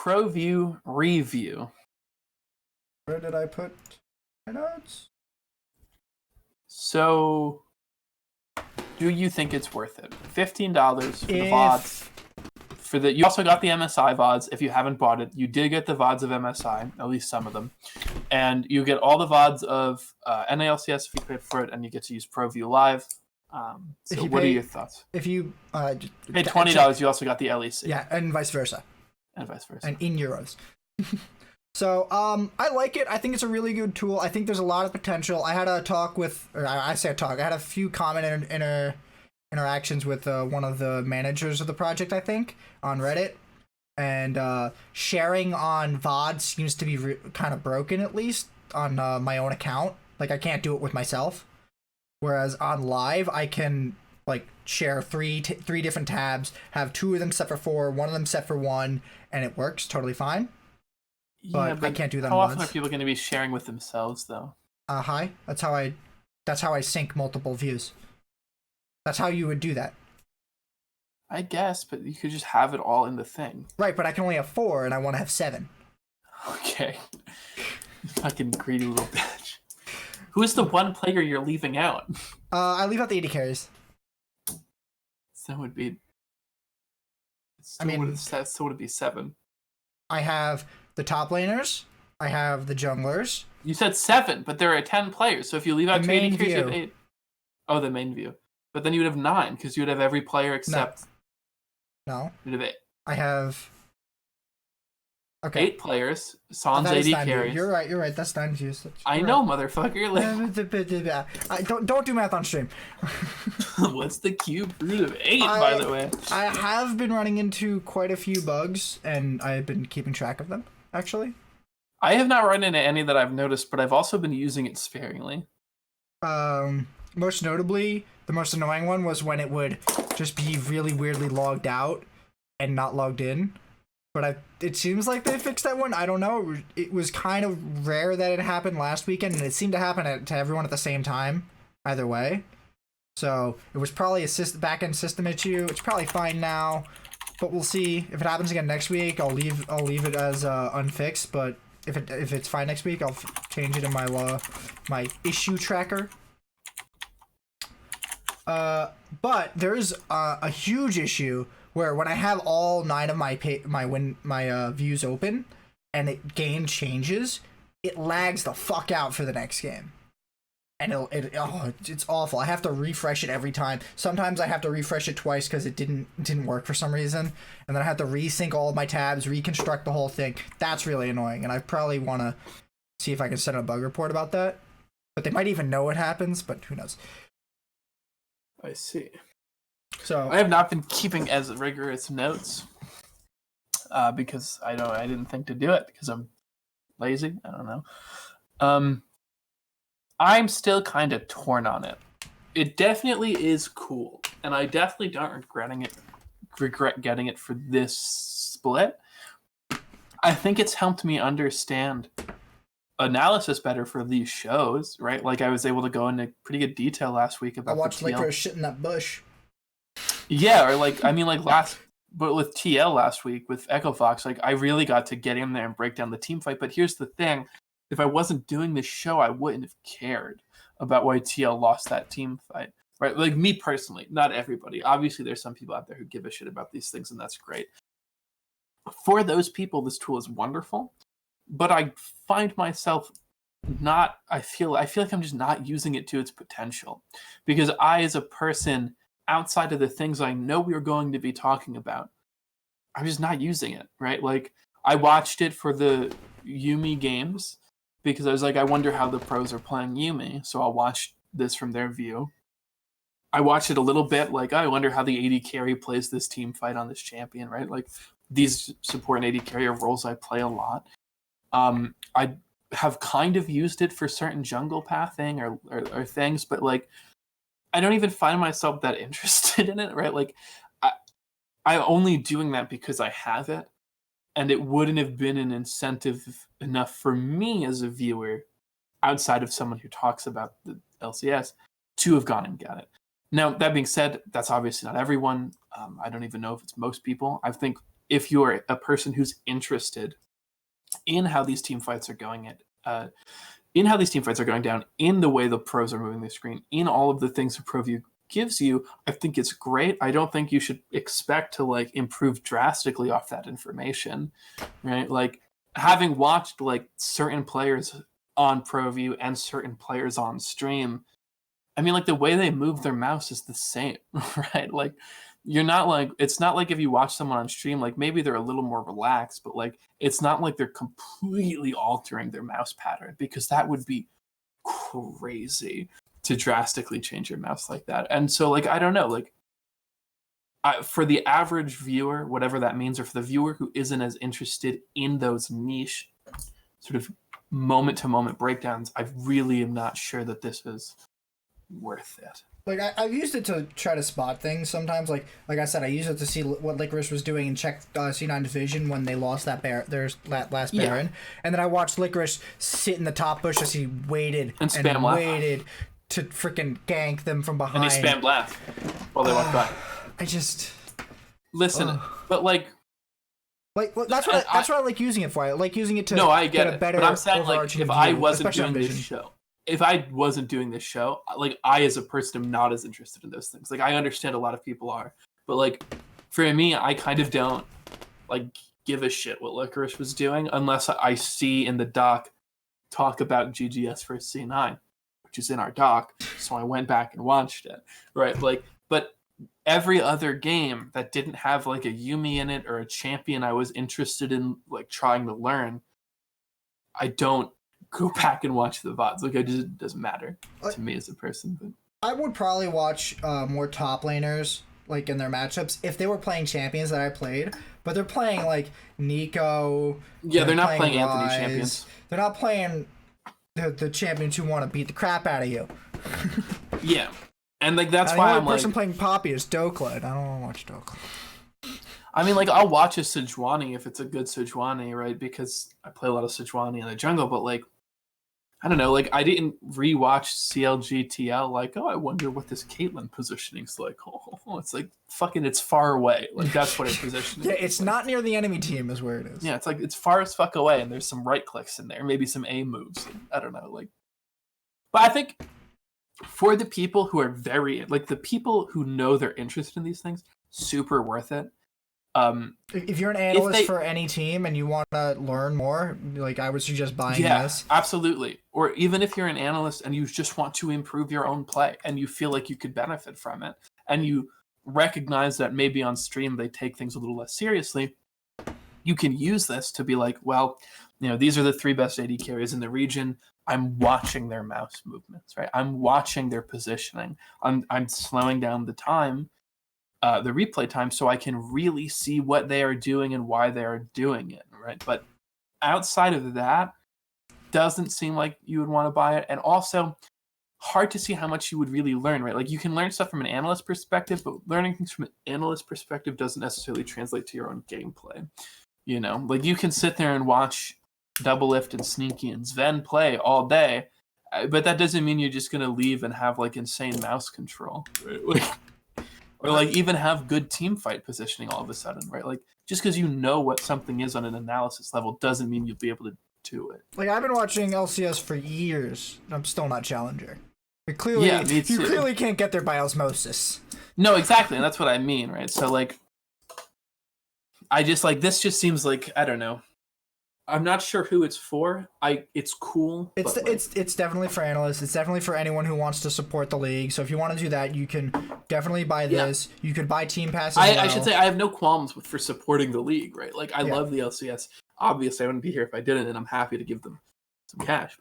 Pro View review. Where did I put my notes? So, do you think it's worth it? $15 for the VODs. You also got the MSI VODs. If you haven't bought it, you did get the VODs of MSI, at least some of them. And you get all the VODs of NALCS if you paid for it, and you get to use ProView Live. So what are your thoughts? If you paid $20, you also got the LEC. Yeah, and vice versa. And vice versa. And in euros. So I like it. I think it's a really good tool. I think there's a lot of potential. I had a talk with, or I say a talk, I had a few comment interactions with one of the managers of the project, I think, on Reddit. And sharing on VOD seems to be kind of broken, at least on my own account. Like, I can't do it with myself. Whereas on live, I can like share three different tabs, have 2 of them set for 4, 1 of them set for 1, and it works totally fine. But I can't do that. How often are people going to be sharing with themselves, though? Hi. That's how I sync multiple views. That's how you would do that. I guess, but you could just have it all in the thing. Right, but I can only have 4, and I want to have 7. Okay. Fucking greedy little bitch. Who is the one player you're leaving out? I leave out the AD carries. So it would be. So would it be 7? I have the top laners. I have the junglers. You said 7, but there are 10 players. So if you leave out 2 AD carries, you have 8. Oh, the main view. But then you would have 9 because you would have every player except. No. You'd have 8. I have. Okay. 8 players. Sans AD carries. You're right. That's 9 views. I know, motherfucker. Don't do math on stream. What's the cube root of 8, by the way? I have been running into quite a few bugs, and I've been keeping track of them, actually. I have not run into any that I've noticed, but I've also been using it sparingly. Most notably, the most annoying one was when it would just be really weirdly logged out and not logged in. But it seems like they fixed that one. I don't know. It was kind of rare that it happened last weekend, and it seemed to happen to everyone at the same time, either way. So it was probably a back-end system issue. It's probably fine now, but we'll see. If it happens again next week, I'll leave it as unfixed. But if it's fine next week, I'll change it in my issue tracker. But there's a huge issue where when I have all 9 of my views open and game changes, it lags the fuck out for the next game. And it's awful. I have to refresh it every time. Sometimes I have to refresh it twice because it didn't work for some reason. And then I have to resync all of my tabs, reconstruct the whole thing. That's really annoying. And I probably want to see if I can send a bug report about that. But they might even know what happens, but who knows. I see. So I have not been keeping as rigorous notes because I didn't think to do it because I'm lazy. I don't know. I'm still kind of torn on it. It definitely is cool, and I definitely don't regret getting it for this split. I think it's helped me understand analysis better for these shows, right? Like I was able to go into pretty good detail last week about. I watched like shit in that bush. Yeah, or like but with TL last week with Echo Fox, like I really got to get in there and break down the team fight. But here's the thing: if I wasn't doing this show, I wouldn't have cared about why TL lost that team fight, right? Like me personally, not everybody. Obviously, there's some people out there who give a shit about these things, and that's great. For those people, this tool is wonderful, but I find myself not. I feel like I'm just not using it to its potential because I, as a person, outside of the things I know we're going to be talking about, I'm just not using it, right? Like, I watched it for the Yuumi games because I was like, I wonder how the pros are playing Yuumi, so I'll watch this from their view. I watched it a little bit, like, I wonder how the AD carry plays this team fight on this champion, right? Like, these support and AD carry are roles I play a lot. I have kind of used it for certain jungle pathing or things, but, like, I don't even find myself that interested in it, right? Like, I'm only doing that because I have it, and it wouldn't have been an incentive enough for me as a viewer, outside of someone who talks about the LCS, to have gone and got it. Now, that being said, that's obviously not everyone. I don't even know if it's most people. I think if you're a person who's interested in how these team fights are going in how these team fights are going down, in the way the pros are moving the screen, in all of the things the pro view gives you, I think it's great. I don't think you should expect to like improve drastically off that information, right? Like having watched like certain players on pro view and certain players on stream, I mean, like the way they move their mouse is the same, right? Like you're not like, it's not like if you watch someone on stream, like maybe they're a little more relaxed, but like it's not like they're completely altering their mouse pattern, because that would be crazy to drastically change your mouse like that. And so like, I don't know, like for the average viewer, whatever that means, or for the viewer who isn't as interested in those niche sort of moment to moment breakdowns, I really am not sure that this is worth it. Like I've used it to try to spot things sometimes. Like I said, I used it to see what Licorice was doing and check C9's vision when they lost that last Baron. And then I watched Licorice sit in the top bush as he waited and waited to freaking gank them from behind. And he spammed laugh while they walked by. I just listen, but like that's what I like using it for. I like using it to I get a better. But I'm saying like if I wasn't doing this show, like I as a person am not as interested in those things. Like I understand a lot of people are, but like for me, I kind of don't like give a shit what Licorice was doing unless I see in the doc talk about GGS for C9, which is in our doc. So I went back and watched it, right? Like, but every other game that didn't have like a Yumi in it or a champion I was interested in like trying to learn, I don't go back and watch the VODs. Like it doesn't matter to me as a person. But I would probably watch more top laners like in their matchups if they were playing champions that I played, but they're playing like Nico. Yeah, they're not playing Anthony champions. They're not playing the champions who want to beat the crap out of you. Yeah, and like that's why I'm like. The person playing Poppy is Dokla. I don't want to watch Dokla. I mean, like, I'll watch a Sejuani if it's a good Sejuani, right? Because I play a lot of Sejuani in the jungle, but, like, I don't know, like, I didn't rewatch CLGTL, like, oh, I wonder what this Caitlyn positioning's like. Oh, it's like, fucking, it's far away. Like, that's what it's positioning. Yeah, it's not near the enemy team is where it is. Yeah, it's like, it's far as fuck away, and there's some right clicks in there, maybe some A moves. I don't know, like. But I think for the people who are the people who know they're interested in these things, super worth it. If you're an analyst for any team and you want to learn more, like I would suggest buying this. Absolutely. Or even if you're an analyst and you just want to improve your own play and you feel like you could benefit from it, and you recognize that maybe on stream they take things a little less seriously, you can use this to be like, well, you know, these are the 3 best AD carries in the region. I'm watching their mouse movements, right? I'm watching their positioning. I'm slowing down the time. The replay time, so I can really see what they are doing and why they are doing it, right? But outside of that, doesn't seem like you would want to buy it. And also, hard to see how much you would really learn, right? Like, you can learn stuff from an analyst perspective, but learning things from an analyst perspective doesn't necessarily translate to your own gameplay. You know? Like, you can sit there and watch Doublelift and Sneaky and Sven play all day, but that doesn't mean you're just going to leave and have, like, insane mouse control, right? Like, or like even have good team fight positioning all of a sudden, right? Like just because you know what something is on an analysis level doesn't mean you'll be able to do it. Like I've been watching LCS for years, and I'm still not challenger. But clearly, you clearly can't get there by osmosis. No, exactly, and that's what I mean, right? So like, I just like this. Just seems like I don't know. I'm not sure who it's for. It's cool. It's definitely for analysts. It's definitely for anyone who wants to support the league. So if you want to do that, you can definitely buy this. You could buy Team Pass as well. I should say I have no qualms for supporting the league, right? Like I love the LCS. Obviously, I wouldn't be here if I didn't, and I'm happy to give them some cash.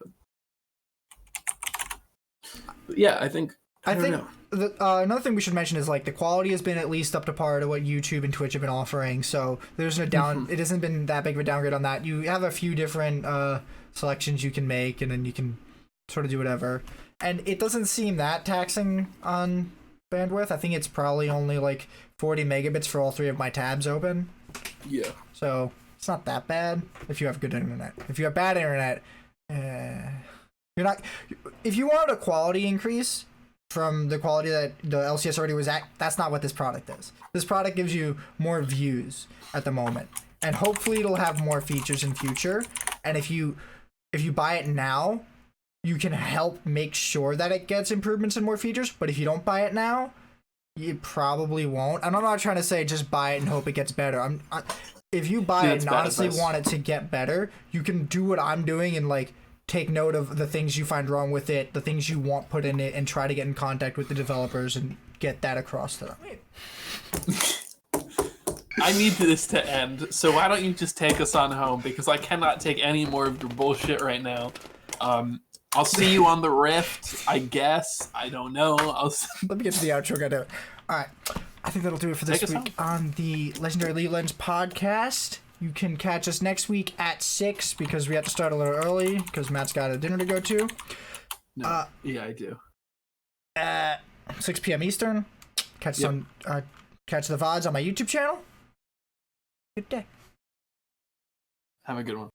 But yeah, I think another thing we should mention is like the quality has been at least up to par to what YouTube and Twitch have been offering. So there's no It hasn't been that big of a downgrade on that. You have a few different selections you can make, and then you can sort of do whatever. And it doesn't seem that taxing on bandwidth. I think it's probably only like 40 megabits for all 3 of my tabs open. Yeah. So it's not that bad if you have good internet. If you have bad internet, you're not. If you wanted a quality increase, from the quality that the LCS already was at, that's not what this product is. This product gives you more views at the moment, and hopefully it'll have more features in future. And if you buy it now, you can help make sure that it gets improvements and more features. But if you don't buy it now, you probably won't. And I'm not trying to say just buy it and hope it gets better. If you buy it and honestly want it to get better, you can do what I'm doing and like take note of the things you find wrong with it, the things you want put in it, and try to get in contact with the developers and get that across to them. I need this to end, so why don't you just take us on home, because I cannot take any more of your bullshit right now. I'll see you on the Rift, I guess. I don't know. Let me get to the outro. Gotta do it. All right. I think that'll do it for this week on the Legendary League Legends podcast. You can catch us next week at 6 because we have to start a little early because Matt's got a dinner to go to. No. Yeah, I do. At 6 p.m. Eastern. Catch the VODs on my YouTube channel. Good day. Have a good one.